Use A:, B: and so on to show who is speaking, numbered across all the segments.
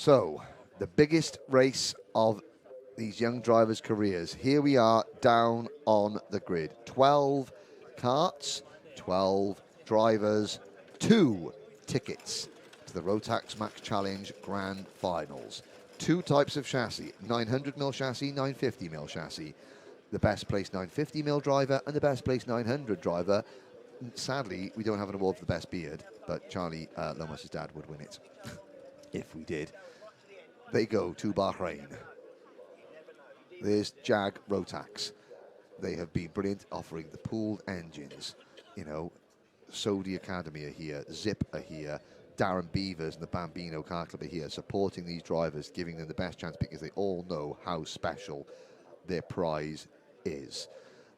A: So, the biggest race of these young drivers' careers. Here we are down on the grid. 12 karts, 12 drivers, 2 tickets to the Rotax Max Challenge Grand Finals. 2 types of chassis, 900mm chassis, 950mm chassis. The best placed 950mm driver and the best placed 900 driver. Sadly, we don't have an award for the best beard, but Charlie Lomas' dad would win it if we did. They go to Bahrain. There's Jag Rotax. They have been brilliant, offering the pooled engines. You know, Sodi Academy are here, Zip are here, Darren Beavers and the Bambino Car Club are here, supporting these drivers, giving them the best chance because they all know how special their prize is.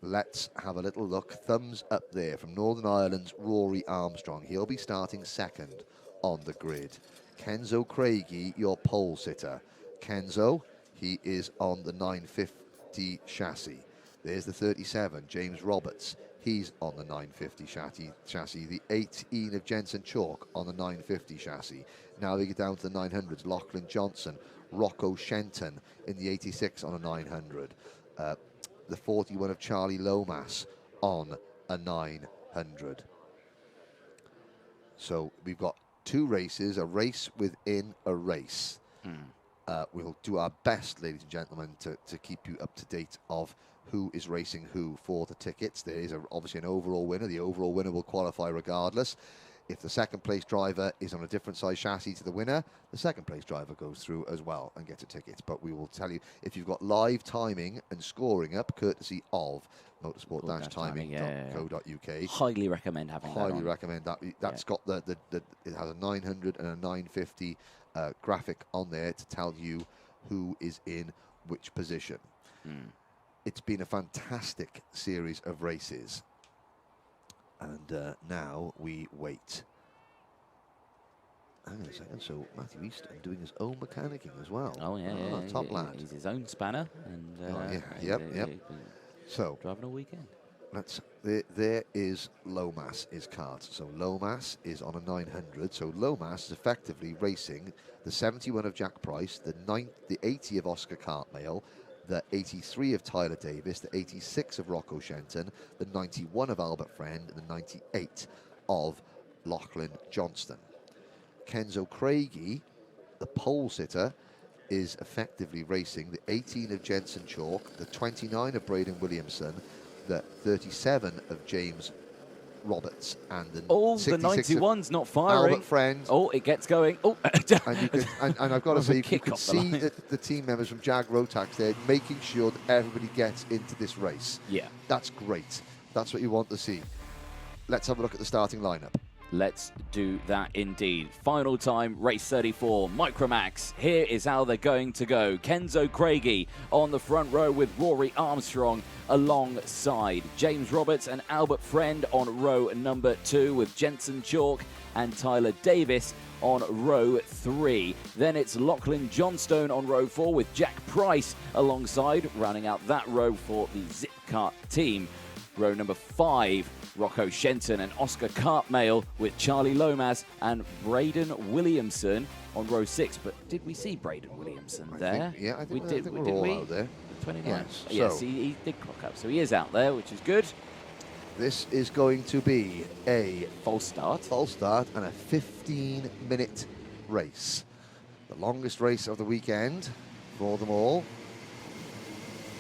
A: Let's have a little look. Thumbs up there from Northern Ireland's Rory Armstrong. He'll be starting second on the grid. Kenzo Craigie, your pole sitter. Kenzo, he is on the 950 chassis. There's the 37, James Roberts. He's on the 950 chassis. The 18 of Jensen Chalk on the 950 chassis. Now they get down to the 900s. Lachlan Johnson, Rocco Shenton in the 86 on a 900. The 41 of Charlie Lomas on a 900. So we've got 2 races, a race within a race. We'll do our best, ladies and gentlemen, to keep you up to date of who is racing who for the tickets. There is obviously an overall winner. The overall winner will qualify regardless. If the second place driver is on a different size chassis to the winner, the second place driver goes through as well and gets a ticket. But we will tell you if you've got live timing and scoring up, courtesy of motorsport-timing.co.uk.
B: Highly recommend having that.
A: Highly recommend that. That's got it has a 900 and a 950 graphic on there to tell you who is in which position. It's been a fantastic series of races. And now we wait. Hang on a second. So Matthew Easton doing his own mechanicking as well.
B: Oh yeah,
A: top lad.
B: He's his own spanner, and
A: yep. So
B: driving all weekend.
A: There is Lomas' Kart. So Lomas is on a 900. So Lomas is effectively racing the 71 of Jack Price, the 80 of Oscar Cartmail, the 83 of Tyler Davis, the 86 of Rocco Shenton, the 91 of Albert Friend, and the 98 of Lachlan Johnston. Kenzo Craigie, the pole sitter, is effectively racing the 18 of Jensen Chalk, the 29 of Braden Williamson, the 37 of James Roberts, and the
B: the 91's not firing.
A: Albert Friend.
B: Oh, it gets going. Oh,
A: and I've got to say, you can see the team members from Jag Rotax there making sure that everybody gets into this race.
B: Yeah,
A: that's great. That's what you want to see. Let's have a look at the starting lineup.
B: Let's do that indeed. Final time, race 34, Micromax. Here is how they're going to go. Kenzo Craigie on the front row with Rory Armstrong alongside James Roberts and Albert Friend on row number 2 with Jensen Chalk and Tyler Davis on row 3. Then it's Lachlan Johnstone on row 4 with Jack Price alongside, rounding out that row for the Zip Kart team. Row number 5, Rocco Shenton and Oscar Cartmail with Charlie Lomas and Braden Williamson on row 6. But did we see Braden Williamson there?
A: I think we're all out there.
B: 29. Yes, he did clock up, so he is out there, which is good.
A: This is going to be a
B: false start
A: and a 15-minute race. The longest race of the weekend for them all.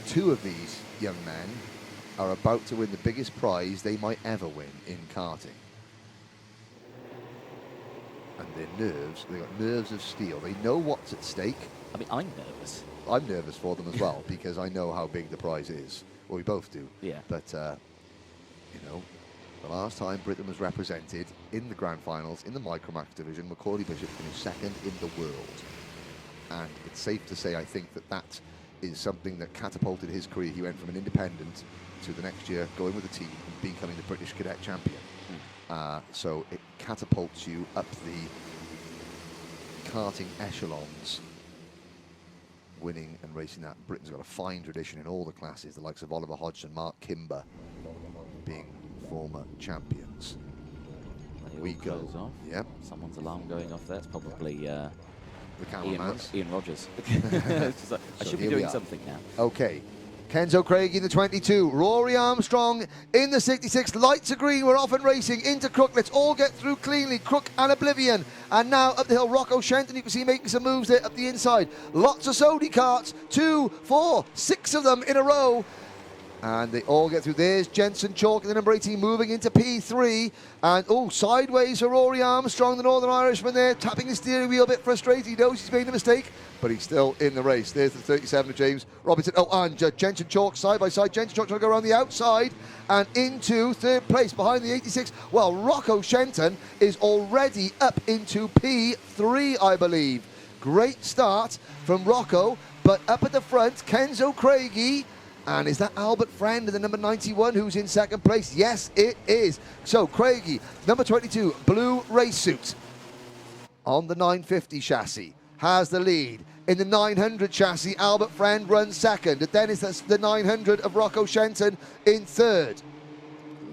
A: 2 of these young men are about to win the biggest prize they might ever win in karting. And their nerves, they've got nerves of steel. They know what's at stake.
B: I mean, I'm nervous.
A: I'm nervous for them as well because I know how big the prize is. Well, we both do.
B: Yeah.
A: But, you know, the last time Britain was represented in the Grand Finals in the Micromax division, Macaulay Bishop finished 2nd in the world. And it's safe to say, I think, that is something that catapulted his career. He went from an independent to the next year going with the team and becoming the British Cadet Champion. So it catapults you up the karting echelons, winning and racing that. Britain's got a fine tradition in all the classes, the likes of Oliver Hodgson, Mark Kimber being former champions.
B: We go. Off.
A: Yep.
B: Someone's alarm going off there. It's probably
A: the cameraman's.
B: Ian Rogers. It's just like, I
A: So
B: should be
A: here we
B: doing
A: are.
B: something now.
A: Okay. Kenzo Craig in the 22, Rory Armstrong in the 66, lights are green, we're off and racing into Crook, let's all get through cleanly, Crook and Oblivion, and now up the hill, Rocco Shenton, you can see making some moves there up the inside, lots of Sodi karts, 2, 4, 6 of them in a row, and they all get through. There's Jensen Chalk in the number 18 moving into P3. And, sideways for Rory Armstrong, the Northern Irishman there, tapping his steering wheel a bit frustrated. He knows he's made a mistake, but he's still in the race. There's the 37 of James Robinson. And Jensen Chalk side by side. Jensen Chalk trying to go around the outside and into third place behind the 86. Well, Rocco Shenton is already up into P3, I believe. Great start from Rocco, but up at the front, Kenzo Craigie. And is that Albert Friend in the number 91 who's in second place? Yes, it is. So Craigie, number 22, blue race suit on the 950 chassis, has the lead. In the 900 chassis, Albert Friend runs second. And then is the 900 of Rocco Shenton in third.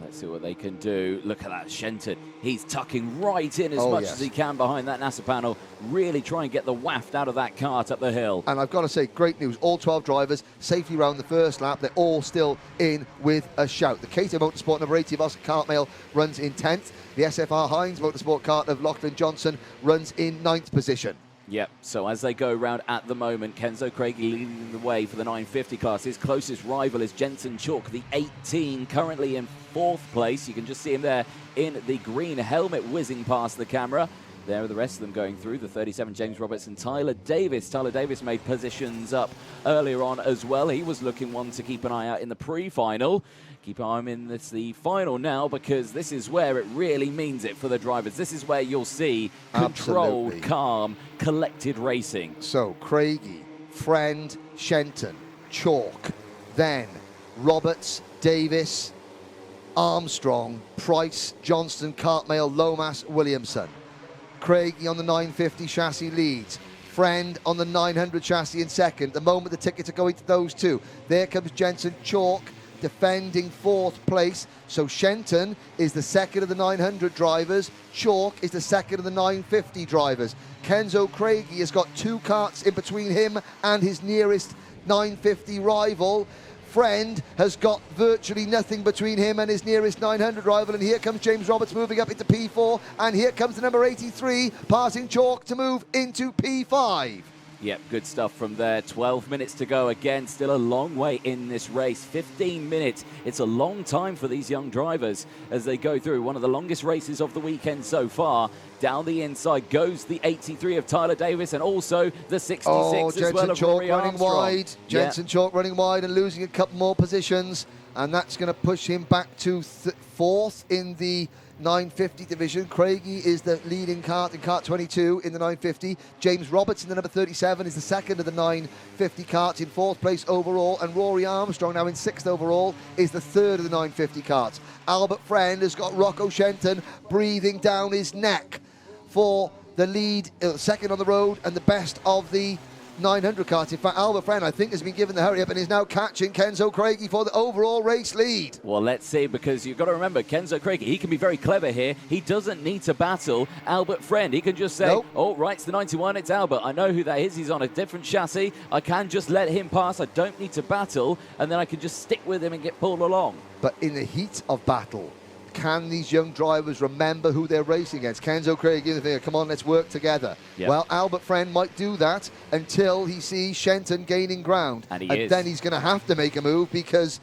B: Let's see what they can do. Look at that, Shenton. He's tucking right in as much as he can behind that NASA panel. Really try and get the waft out of that kart up the hill.
A: And I've got to say, great news. All 12 drivers safely round the first lap. They're all still in with a shout. The Cato Motorsport number 80 of Oscar Cartmail runs in 10th. The SFR Heinz Motorsport kart of Lachlan Johnson runs in 9th position.
B: Yep, so as they go round at the moment, Kenzo Craigie leading the way for the 950 class. His closest rival is Jensen Chalk, the 18, currently in 4th place. You can just see him there in the green helmet whizzing past the camera. There are the rest of them going through. The 37, James Roberts and Tyler Davis. Tyler Davis made positions up earlier on as well. He was looking one to keep an eye out in the pre-final. Keep an eye on in the final now, because this is where it really means it for the drivers. This is where you'll see controlled,
A: Absolutely.
B: calm, collected racing.
A: So Craigie, Friend, Shenton, Chalk, then Roberts, Davis, Armstrong, Price, Johnston, Cartmail, Lomas, Williamson. Craigie on the 950 chassis leads. Friend on the 900 chassis in second. The moment the tickets are going to those two. There comes Jensen Chalk defending 4th place. So Shenton is the second of the 900 drivers. Chalk is the second of the 950 drivers. Kenzo Craigie has got 2 karts in between him and his nearest 950 rival. Friend has got virtually nothing between him and his nearest 900 rival, and here comes James Roberts moving up into P4, and here comes the number 83 passing Chalk to move into P5.
B: Yep, good stuff from there. 12 minutes to go. Again, still a long way in this race. 15 minutes. It's a long time for these young drivers as they go through one of the longest races of the weekend so far. Down the inside goes the 83 of Tyler Davis, and also the 66 as well of Rory Armstrong.
A: Wide. Jensen Chalk running wide and losing a couple more positions, and that's going to push him back to 4th in the 950 division. Craigie is the leading kart in kart 22 in the 950. James Roberts in the number 37 is the second of the 950 karts in 4th place overall, and Rory Armstrong, now in 6th overall, is the third of the 950 karts. Albert Friend has got Rocco Shenton breathing down his neck for the lead, second on the road, and the best of the 900 karts. In fact, Albert Friend, I think, has been given the hurry up and is now catching Kenzo Craigie for the overall race lead.
B: Well, let's see, because you've got to remember, Kenzo Craigie, he can be very clever here. He doesn't need to battle Albert Friend. He can just say,
A: Nope.
B: Oh, right, it's the 91, it's Albert. I know who that is. He's on a different chassis. I can just let him pass. I don't need to battle, and then I can just stick with him and get pulled along.
A: But in the heat of battle, can these young drivers remember who they're racing against? Kenzo Craigie, the finger, come on, let's work together.
B: Yep.
A: Well, Albert Friend might do that until he sees Shenton gaining ground.
B: And
A: then he's going to have to make a move because,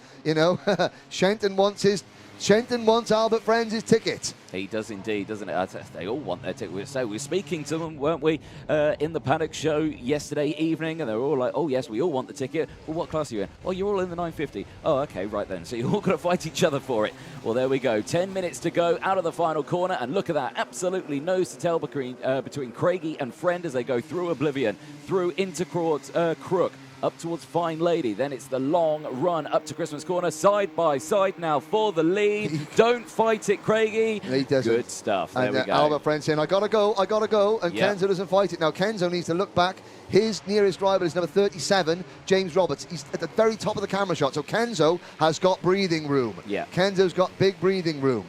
A: Shenton wants Albert Friend's ticket.
B: He does indeed, doesn't it? They all want their ticket. So we were speaking to them, weren't we, in the paddock show yesterday evening, and they were all like, oh, yes, we all want the ticket. Well, what class are you in? Oh, you're all in the 950. Oh, okay, right then. So you're all going to fight each other for it. Well, there we go. 10 minutes to go out of the final corner, and look at that. Absolutely nose to tail between Craigie and Friend as they go through Oblivion, through into Crook, up towards Fine Lady. Then it's the long run up to Christmas Corner, side by side now for the lead. Don't fight it, Craigie.
A: He doesn't.
B: Good stuff. There
A: And
B: we go.
A: Albert Friend saying, I got to go. And
B: Yep.
A: Kenzo doesn't fight it. Now, Kenzo needs to look back. His nearest rival is number 37, James Roberts. He's at the very top of the camera shot. So Kenzo has got breathing room.
B: Yeah.
A: Kenzo's got big breathing room.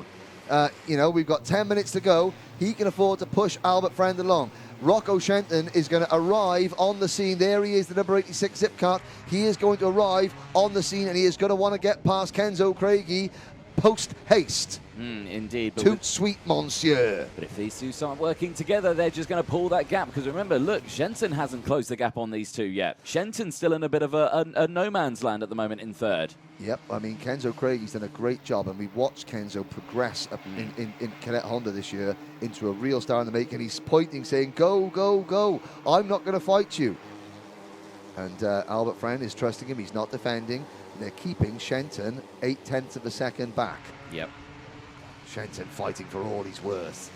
A: We've got 10 minutes to go. He can afford to push Albert Friend along. Rocco Shenton is going to arrive on the scene. There he is, the number 86 Zip Kart. He is going to arrive on the scene, and he is going to want to get past Kenzo Craigie post-haste.
B: Indeed.
A: Tout sweet, monsieur.
B: But if these two start working together, they're just going to pull that gap. Because remember, look, Shenton hasn't closed the gap on these two yet. Shenton's still in a bit of a no man's land at the moment in third.
A: Yep, I mean, Kenzo Craigie's done a great job, and we've watched Kenzo progress up in Cadet Honda this year into a real star in the making. He's pointing, saying, go, go, go. I'm not going to fight you. And Albert Friend is trusting him. He's not defending. They're keeping Shenton 0.8 of a second back.
B: Yep.
A: Shenton fighting for all he's worth.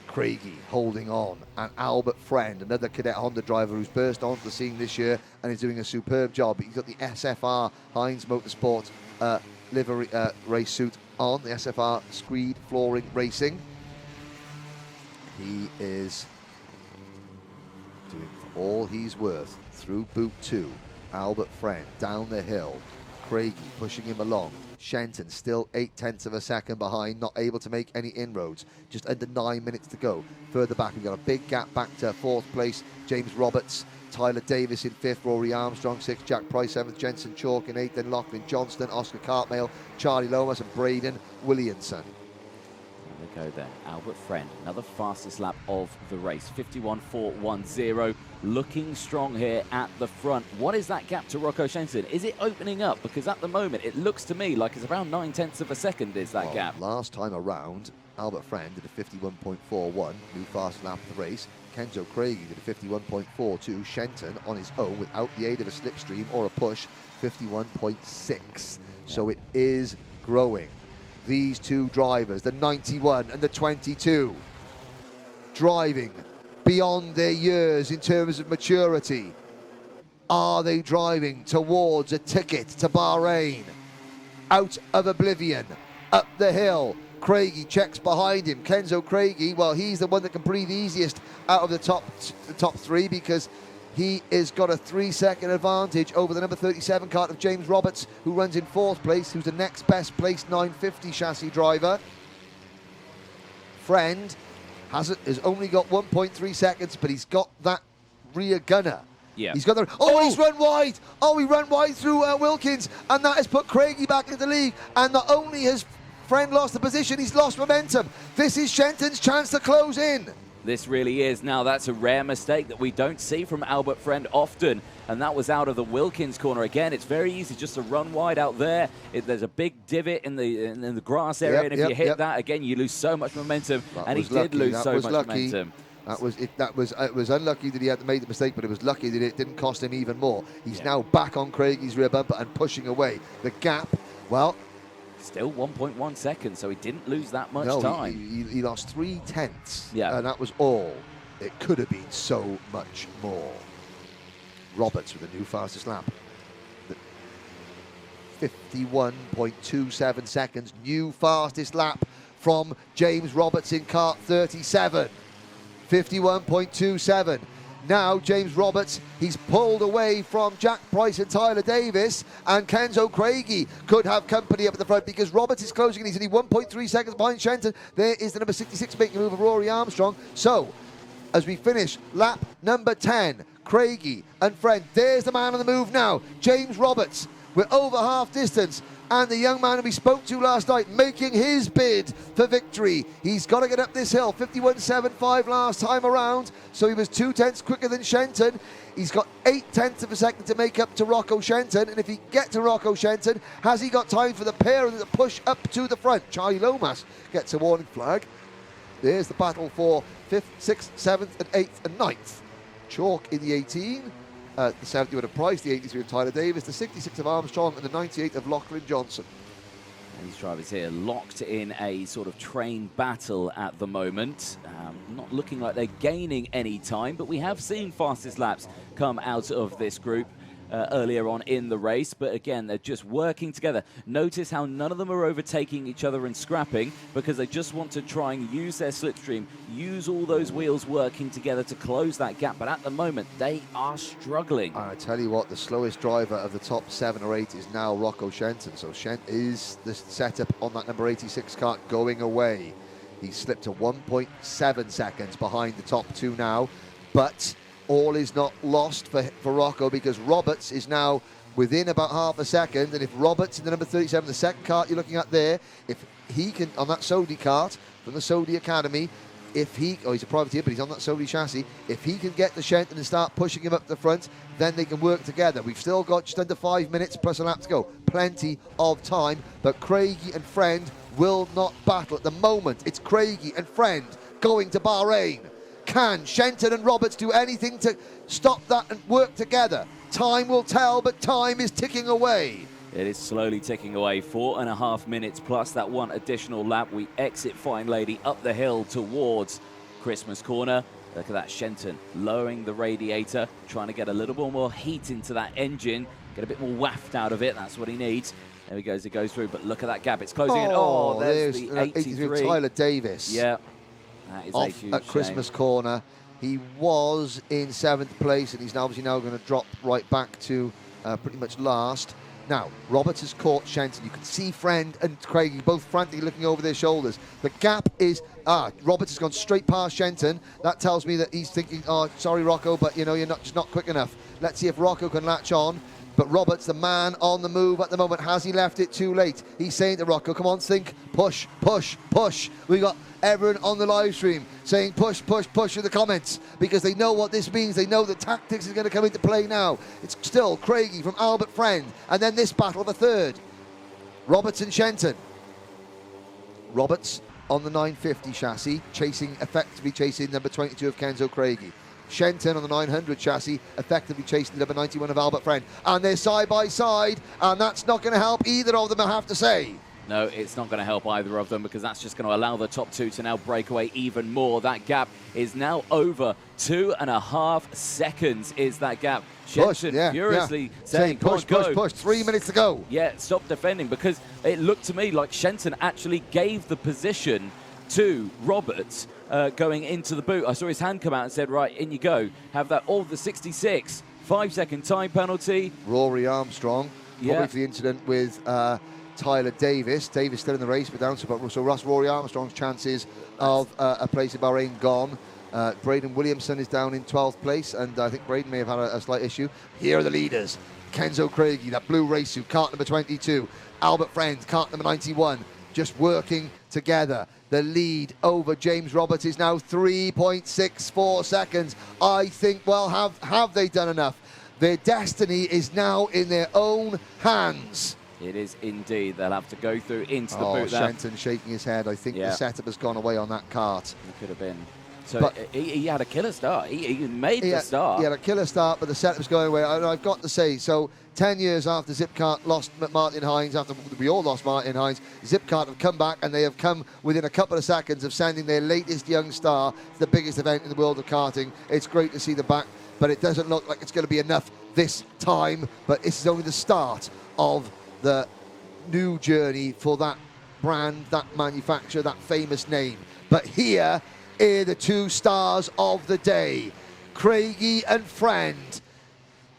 A: Craigie holding on, and Albert Friend, another Cadet Honda driver who's burst onto the scene this year and is doing a superb job. He's got the SFR Heinz Motorsport livery race suit on, the SFR Screed Flooring Racing. He is doing all he's worth through boot 2. Albert Friend down the hill. Craigie pushing him along. Shenton still 0.8 of a second behind, not able to make any inroads. Just under 9 minutes to go. Further back, we've got a big gap back to 4th place. James Roberts, Tyler Davis in 5th, Rory Armstrong 6th, Jack Price 7th, Jensen Chalk in 8th, then Lachlan Johnston, Oscar Cartmail, Charlie Lomas and Braden Williamson.
B: There we go then. Albert Friend, another fastest lap of the race. 51.410. Looking strong here at the front. What is that gap to Rocco Shenton? Is it opening up? Because at the moment, it looks to me like it's around 0.9 of a second is that gap.
A: Last time around, Albert Friend did a 51.41, new fastest lap of the race. Kenzo Craigie did a 51.42. Shenton on his own, without the aid of a slipstream or a push, 51.6. So it is growing. These two drivers, the 91 and the 22, driving beyond their years in terms of maturity. Are they driving towards a ticket to Bahrain? Out of oblivion, up the hill. Craigie checks behind him. Kenzo Craigie, well, he's the one that can breathe easiest out of the top three, because he has got a 3-second advantage over the number 37 kart of James Roberts, who runs in 4th place, who's the next best placed 950 chassis driver. Friend has only got 1.3 seconds, but he's got that rear gunner.
B: Yeah.
A: He's got the... Oh, he's run wide. Oh, he ran wide through Wilkins, and that has put Craigie back into the lead. And not only has Friend lost the position, he's lost momentum. This is Shenton's chance to close in.
B: This really is. Now, that's a rare mistake that we don't see from Albert Friend often, and that was out of the Wilkins corner. Again, it's very easy just to run wide out there. There's a big divot in the grass area, and if you hit that, again, you lose so much momentum, and he did lose so much momentum.
A: It was unlucky that he had made the mistake, but it was lucky that it didn't cost him even more. He's now back on Craigie's rear bumper and pushing away. The gap, well...
B: Still 1.1 seconds, so he didn't lose that much time.
A: He lost 0.3,
B: yeah,
A: and that was all. It could have been so much more. Roberts with a new fastest lap. 51.27 seconds, new fastest lap from James Roberts in kart 37. 51.27. Now James Roberts, he's pulled away from Jack Price and Tyler Davis, and Kenzo Craigie could have company up at the front, because Roberts is closing and he's only 1.3 seconds behind Shenton. There is the number 66 making a move of Rory Armstrong. So, as we finish lap number 10, Craigie and Friend, there's the man on the move now, James Roberts. We're over half distance, and the young man who we spoke to last night making his bid for victory. He's got to get up this hill, 51.75 last time around, so he was 0.2 quicker than Shenton. He's got 0.8 of a second to make up to Rocco Shenton, and if he get to Rocco Shenton, has he got time for the pair and the push up to the front? Charlie Lomas gets a warning flag. There's the battle for 5th, 6th, 7th, and 8th and 9th. Chalk in the 18. The 71 of Price, the 83 of Tyler Davis, the 66 of Armstrong, and the 98 of Lachlan Johnson.
B: These drivers here locked in a sort of train battle at the moment. Not looking like they're gaining any time, but we have seen fastest laps come out of this group earlier on in the race, but again, they're just working together. Notice how none of them are overtaking each other and scrapping, because they just want to try and use their slipstream, use all those wheels working together to close that gap, but at the moment, they are struggling.
A: I tell you what, the slowest driver of the top 7 or 8 is now Rocco Shenton, so Shent is the setup on that number 86 kart going away. He's slipped to 1.7 seconds behind the top two now, but all is not lost for Rocco, because Roberts is now within about half a second, and if Roberts in the number 37, the second kart you're looking at there, if he can, on that Sodi kart from the Sodi Academy, if he, oh, he's a privateer, but he's on that Sodi chassis, if he can get the Shenton and start pushing him up the front, then they can work together. We've still got just under 5 minutes plus a lap to go. Plenty of time, but Craigie and Friend will not battle at the moment. It's Craigie and Friend going to Bahrain. Can Shenton and Roberts do anything to stop that and work together? Time will tell, but time is ticking away.
B: It is slowly ticking away. 4.5 minutes plus that one additional lap. We exit Fine Lady up the hill towards Christmas Corner. Look at that, Shenton lowering the radiator, trying to get a little bit more heat into that engine, get a bit more waft out of it. That's what he needs. There he goes, it goes through, but look at that gap. It's closing in. Oh, there's the 83.
A: Tyler Davis.
B: Yeah, that is
A: off
B: a huge
A: at Christmas Corner. He was in 7th place, and he's obviously now going to drop right back to pretty much last. Now, Roberts has caught Shenton. You can see Friend and Craigie both frantically looking over their shoulders. The gap is, Roberts has gone straight past Shenton. That tells me that he's thinking, oh, sorry, Rocco, but, you know, you're just not quick enough. Let's see if Rocco can latch on. But Roberts, the man on the move at the moment, has he left it too late? He's saying to Rocco, come on, think, push, push, push. We got everyone on the live stream saying push, push, push in the comments, because they know what this means. They know the tactics is going to come into play now. It's still Craigie from Albert Friend, and then this battle of a third. Roberts and Shenton. Roberts on the 950 chassis, effectively chasing number 22 of Kenzo Craigie. Shenton on the 900 chassis, effectively chasing the number 91 of Albert Friend. And they're side by side, and that's not going to help either of them, I have to say.
B: No, it's not going to help either of them, because that's just going to allow the top two to now break away even more. That gap is now over 2.5 seconds is that gap. Shenton furiously saying,
A: push, push, push, 3 minutes to go.
B: Yeah, stop defending, because it looked to me like Shenton actually gave the position to Roberts going into the boot. I saw his hand come out and said, right, in you go. Have that, the 66, 5-second time penalty.
A: Rory Armstrong, probably for the incident with Tyler Davis. Davis still in the race, but down so Rory Armstrong's chances of a place in Bahrain gone. Braden Williamson is down in 12th place, and I think Braden may have had a slight issue. Here are the leaders. Kenzo Craigie, that blue race suit, kart number 22. Albert Friend, kart number 91, just working together. The lead over James Roberts is now 3.64 seconds. I think, well, have they done enough? Their destiny is now in their own hands.
B: It is indeed. They'll have to go through into the boot there.
A: Shenton shaking his head. I think the setup has gone away on that kart.
B: It could have been. So he had a killer start. He made the start.
A: He had a killer start, but the setup's going away. And I've got to say, so 10 years after Zipkart lost Martin Hines, after we all lost Martin Hines, Zipkart have come back, and they have come within a couple of seconds of sending their latest young star to the biggest event in the world of karting. It's great to see them back, but it doesn't look like it's going to be enough this time. But this is only the start of the new journey for that brand, that manufacturer, that famous name. But here are the two stars of the day. Craigie and Friend,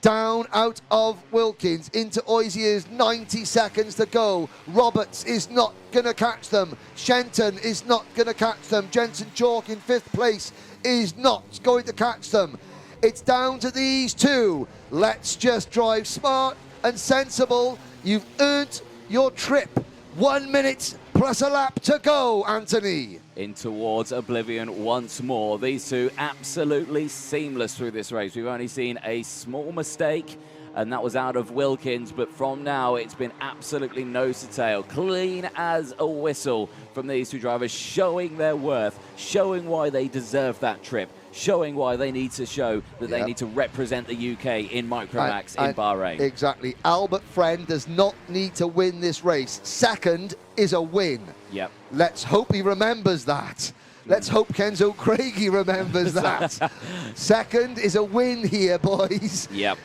A: down out of Wilkins into Oisier's, 90 seconds to go. Roberts is not going to catch them. Shenton is not going to catch them. Jensen Chalk in 5th place is not going to catch them. It's down to these two. Let's just drive smart and sensible. You've earned your trip. 1 minute plus a lap to go, Anthony.
B: In towards oblivion once more. These two absolutely seamless through this race. We've only seen a small mistake, and that was out of Wilkins, but from now it's been absolutely nose to tail, clean as a whistle from these two drivers, showing their worth, showing why they deserve that trip, showing why they need to show that they need to represent the UK in Micromax in Bahrain.
A: Exactly. Albert Friend does not need to win this race. Second is a win.
B: Yep.
A: Let's hope he remembers that. Let's hope Kenzo Craigie remembers that. Second is a win here, boys.
B: Yep.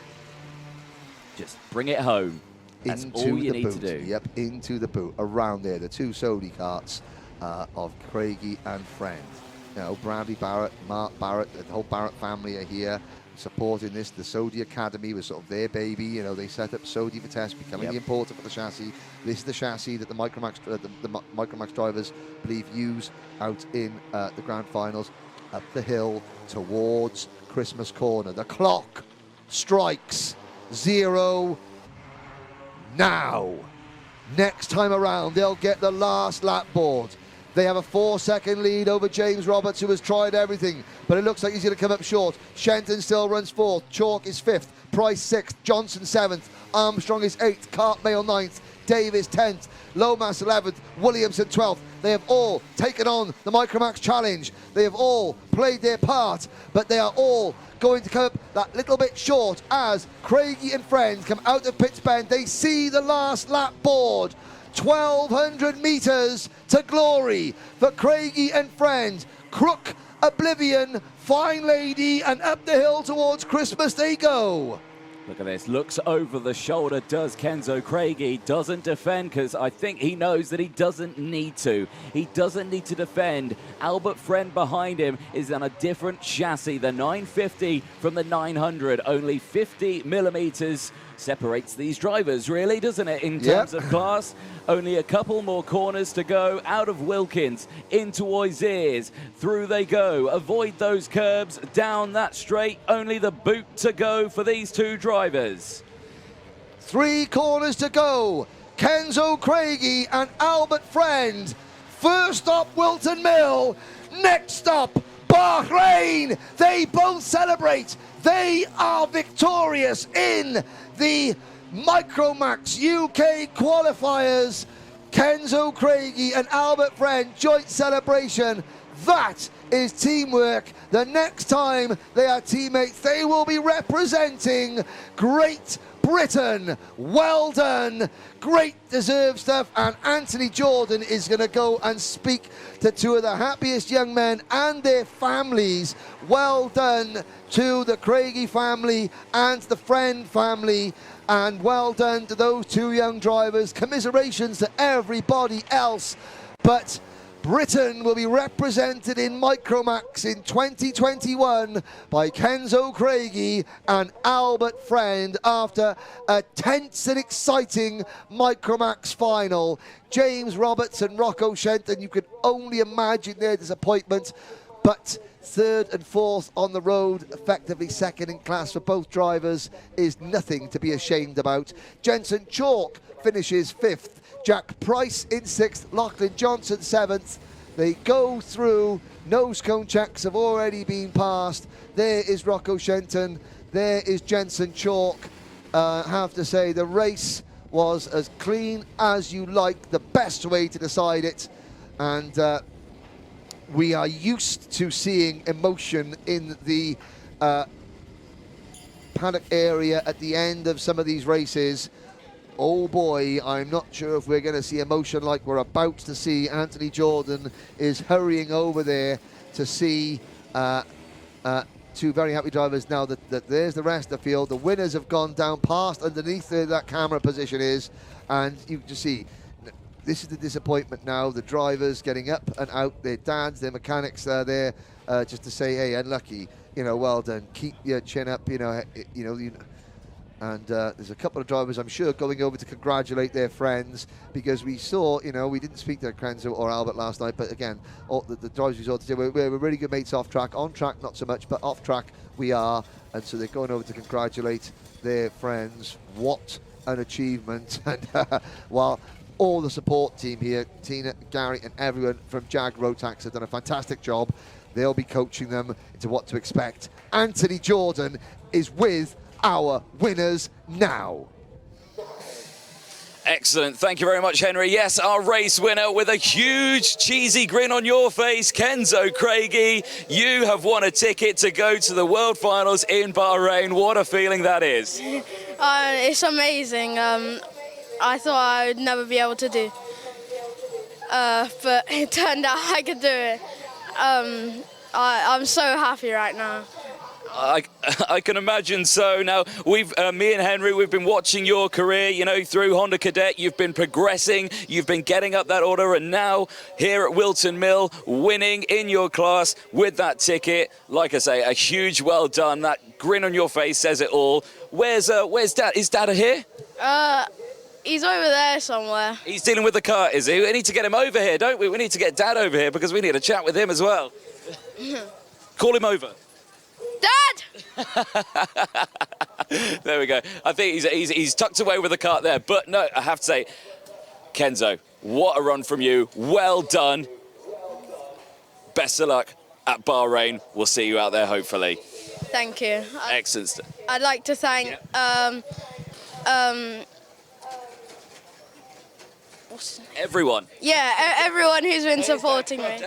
B: Just bring it home. That's all you need to do.
A: Yep, into the boot. Around there, the two Sodi karts of Craigie and Friend. You know, Bradley Barrett, Mark Barrett, the whole Barrett family are here. supporting this. The Sodi Academy was sort of their baby. You know, they set up Sodi for test, becoming the importer for the chassis. This is the chassis that the Micromax drivers believe use out in the Grand Finals. Up the hill towards Christmas Corner. The clock strikes 0 now. Next time around, they'll get the last lap board. They have a 4-second lead over James Roberts, who has tried everything, but it looks like he's going to come up short. Shenton still runs 4th. Chalk is 5th. Price 6th. Johnson 7th. Armstrong is 8th. Cartmail 9th. Davis 10th. Lomas 11th. Williamson 12th. They have all taken on the Micromax Challenge. They have all played their part, but they are all going to come up that little bit short as Craigie and friends come out of Pitts Bend. They see the last lap board. 1,200 metres to glory for Craigie and friends. Crook, Oblivion, Fine Lady, and up the hill towards Christmas they go.
B: Look at this, looks over the shoulder, does Kenzo Craigie, doesn't defend because I think he knows that he doesn't need to. He doesn't need to defend. Albert Friend behind him is on a different chassis, the 950 from the 900, only 50 millimetres separates these drivers, really, doesn't it, in terms of class? Only a couple more corners to go. Out of Wilkins, into Oisiers. Through they go. Avoid those curbs. Down that straight. Only the boot to go for these two drivers.
A: 3 corners to go. Kenzo Craigie and Albert Friend. First stop, Whilton Mill. Next stop, Bahrain. They both celebrate. They are victorious in the Micromax UK qualifiers. Kenzo Craigie and Albert Friend, joint celebration. That is teamwork. The next time they are teammates, they will be representing Great Britain. Well done. Great deserved stuff. And Anthony Jordan is going to go and speak to 2 of the happiest young men and their families. Well done to the Craigie family and the Friend family. And well done to those 2 young drivers. Commiserations to everybody else. But Britain will be represented in Micromax in 2021 by Kenzo Craigie and Albert Friend after a tense and exciting Micromax final. James Roberts and Rocco Shenton, you can only imagine their disappointment, but 3rd and 4th on the road, effectively 2nd in class for both drivers, is nothing to be ashamed about. Jensen Chalk finishes 5th. Jack Price in 6th, Lachlan Johnson 7th. They go through, nose cone checks have already been passed. There is Rocco Shenton, there is Jensen Chalk. Have to say the race was as clean as you like, the best way to decide it. And we are used to seeing emotion in the paddock area at the end of some of these races. Oh boy, I'm not sure if we're going to see emotion like we're about to see. Anthony Jordan is hurrying over there to see 2 very happy drivers now that there's the rest of the field. The winners have gone down past underneath where that camera position is, and you can just see this is the disappointment now. The drivers getting up and out, their dads, their mechanics are there just to say, hey, unlucky, you know, well done, keep your chin up, and there's a couple of drivers, I'm sure, going over to congratulate their friends, because we saw, we didn't speak to Kenzo or Albert last night, but again, all the drivers we saw today, we're really good mates off track. On track, not so much, but off track, we are. And so they're going over to congratulate their friends. What an achievement. And while all the support team here, Tina, Gary, and everyone from Jag Rotax have done a fantastic job, they'll be coaching them into what to expect. Anthony Jordan is with our winners now.
B: Excellent. Thank you very much, Henry. Yes, our race winner with a huge cheesy grin on your face, Kenzo Craigie. You have won a ticket to go to the World Finals in Bahrain. What a feeling that is.
C: It's amazing. I thought I would never be able to do, but it turned out I could do it. I'm so happy right now.
B: I can imagine so. Now, me and Henry, we've been watching your career, through Honda Cadet. You've been progressing, you've been getting up that order, and now here at Whilton Mill, winning in your class with that ticket. Like I say, a huge well done. That grin on your face says it all. Where's Dad? Is Dad here?
C: He's over there somewhere.
B: He's dealing with the car, is he? We need to get him over here, don't we? We need to get Dad over here because we need to chat with him as well. Call him over.
C: Dad!
B: There we go. I think he's tucked away with the cart there. But no, I have to say, Kenzo, what a run from you. Well done. Best of luck at Bahrain. We'll see you out there, hopefully.
C: Thank you.
B: Excellent.
C: I'd like to thank
B: Everyone.
C: yeah, everyone who's been supporting me.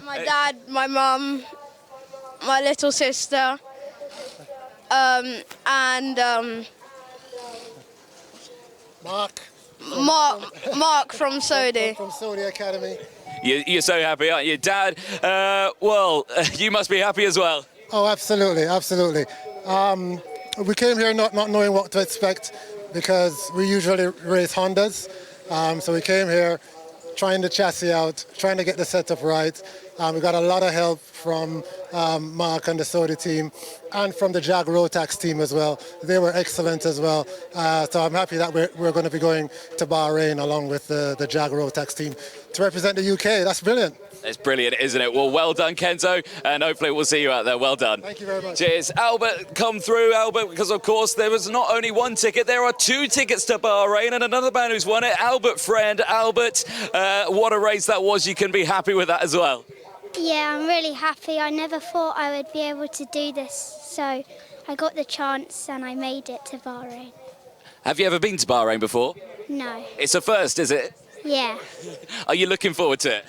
C: My dad, my mum, my little sister, and Mark from Saudi.
D: From Saudi Academy.
B: You're so happy, aren't you, Dad? Well, you must be happy as well.
D: Oh, absolutely, absolutely. We came here not knowing what to expect because we usually race Hondas. So we came here trying the chassis out, trying to get the setup right. We got a lot of help from Mark and the Saudi team and from the Jag Rotax team as well. They were excellent as well. So I'm happy that we're going to be going to Bahrain along with the Jag Rotax team to represent the UK. That's brilliant.
B: It's brilliant, isn't it? Well, well done, Kenzo, and hopefully we'll see you out there. Well done.
D: Thank you very much.
B: Cheers. Albert, come through, Albert, because, of course, there was not only one ticket, there are 2 tickets to Bahrain, and another man who's won it, Albert friend. Albert, what a race that was. You can be happy with that as well.
E: Yeah, I'm really happy. I never thought I would be able to do this, so I got the chance and I made it to Bahrain.
B: Have you ever been to Bahrain before?
E: No.
B: It's a first, is it?
E: Yeah.
B: Are you looking forward to it?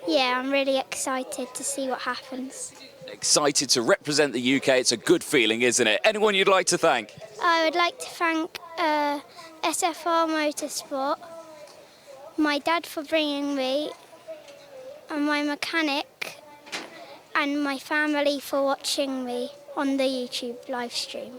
E: Yeah, I'm really excited to see what happens.
B: Excited to represent the UK. It's a good feeling, isn't it? Anyone you'd like to thank?
E: I would like to thank SFR Motorsport, my dad for bringing me, and my mechanic, and my family for watching me on the YouTube live stream.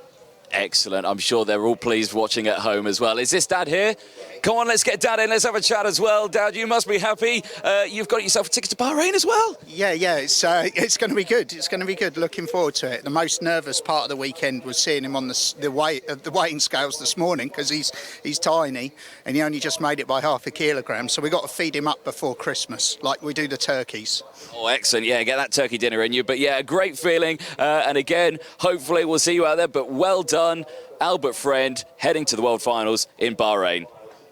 B: Excellent. I'm sure they're all pleased watching at home as well. Is this Dad here? Come on, let's get Dad in. Let's have a chat as well. Dad, you must be happy. You've got yourself a ticket to Bahrain as well.
F: Yeah, it's going to be good. It's going to be good. Looking forward to it. The most nervous part of the weekend was seeing him on the weighing scales this morning because he's tiny and he only just made it by half a kilogram. So we got to feed him up before Christmas, like we do the turkeys.
B: Oh, excellent. Yeah, get that turkey dinner in you. But yeah, a great feeling. And again, hopefully we'll see you out there. But well done, Albert friend, heading to the World Finals in Bahrain.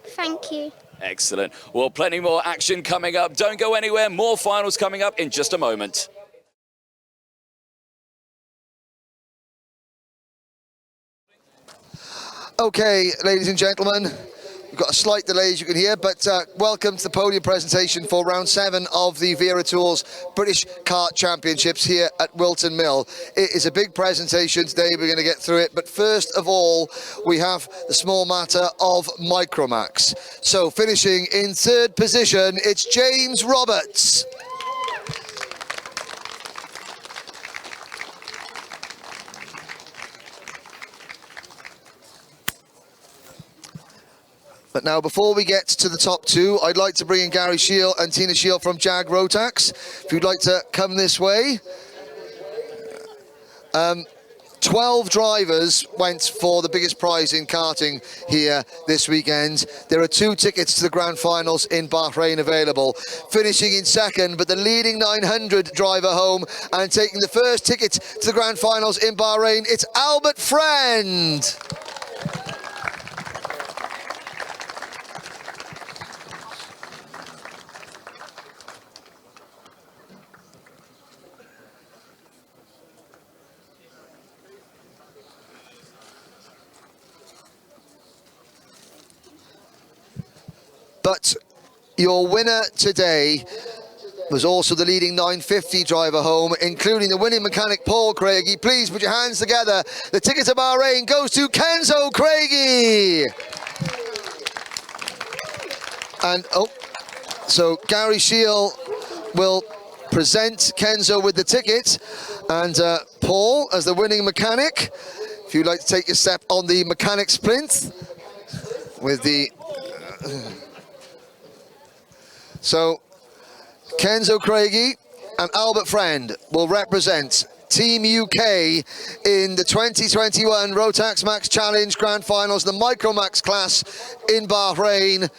E: Thank you.
B: Excellent. Well, plenty more action coming up. Don't go anywhere. More finals coming up in just a moment.
A: Okay, ladies and gentlemen, we've got a slight delay, as you can hear, but welcome to the podium presentation for round 7 of the Wera Tools British Kart Championships here at Whilton Mill. It is a big presentation today. We're going to get through it, but first of all, we have the small matter of Micromax. So finishing in 3rd position, it's James Roberts. But now, before we get to the top 2, I'd like to bring in Gary Shield and Tina Shield from Jag Rotax. If you'd like to come this way. 12 drivers went for the biggest prize in karting here this weekend. There are 2 tickets to the Grand Finals in Bahrain available. Finishing in 2nd, but the leading 900 driver home and taking the first ticket to the Grand Finals in Bahrain, it's Albert Friend. But your winner today was also the leading 950 driver home, including the winning mechanic Paul Craigie. Please put your hands together. The ticket to Bahrain goes to Kenzo Craigie. And so Gary Shield will present Kenzo with the ticket, and Paul as the winning mechanic. If you'd like to take your step on the mechanic's plinth with the so Kenzo Craigie and Albert Friend will represent Team UK in the 2021 Rotax Max Challenge Grand Finals, the Micromax class in Bahrain.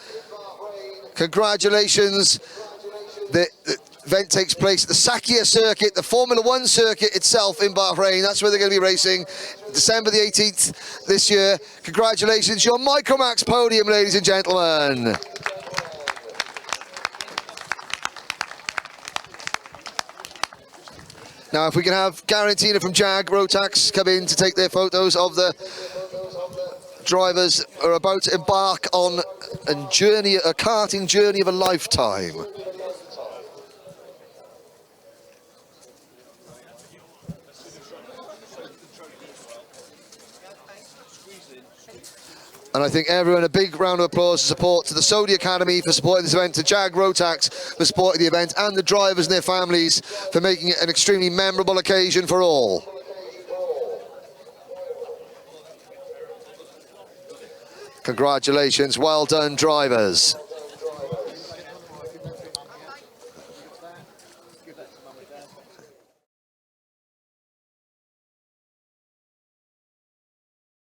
A: Congratulations. The event takes place at the Sakhir circuit, the Formula One circuit itself in Bahrain. That's where they're going to be racing December the 18th this year. Congratulations, your Micromax podium, ladies and gentlemen. Now, if we can have Gary and Tina from Jag Rotax come in to take their photos of the drivers who are about to embark on a karting journey of a lifetime. And I think everyone, a big round of applause and support to the Saudi Academy for supporting this event, to Jag Rotax for supporting the event, and the drivers and their families for making it an extremely memorable occasion for all. Congratulations, well done, drivers.